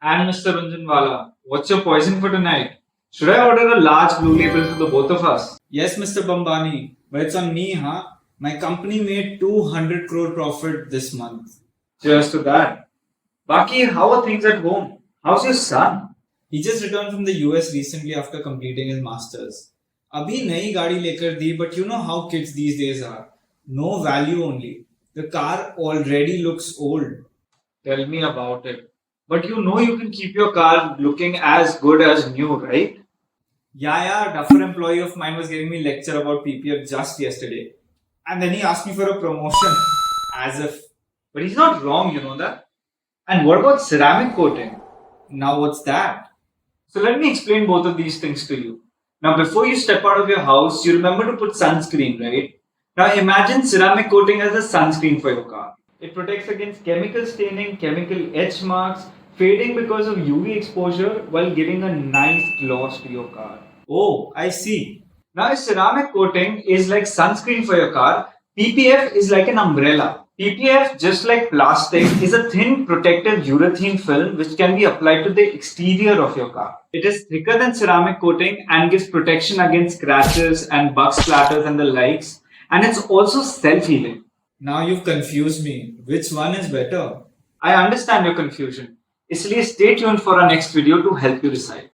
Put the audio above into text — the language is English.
And Mr. Ranjanwala, what's your poison for tonight? Should I order a large blue label for the both of us? Yes, Mr. Bambani, but it's on me, huh? My company made 200 crore profit this month. Cheers to that. Baki, how are things at home? How's your son? He just returned from the US recently after completing his masters. अभी नई गाड़ी लेकर दी, but you know how kids these days are. No value only. The car already looks old. Tell me about it. But you know you can keep your car looking as good as new, right? Yeah, duffer employee of mine was giving me lecture about PPF just yesterday. And then he asked me for a promotion. As if. But he's not wrong, you know that. And what about ceramic coating? Now what's that? So let me explain both of these things to you. Now, before you step out of your house, you remember to put sunscreen, right? Now, imagine ceramic coating as a sunscreen for your car. It protects against chemical staining, chemical etch marks, fading because of UV exposure while giving a nice gloss to your car. Oh, I see. Now, if ceramic coating is like sunscreen for your car, PPF is like an umbrella. PPF, just like plastic, is a thin protective urethane film which can be applied to the exterior of your car. It is thicker than ceramic coating and gives protection against scratches and bug splatters and the likes. And it's also self-healing. Now you've confused me. Which one is better? I understand your confusion. इसलिए stay tuned for our next video to help you decide.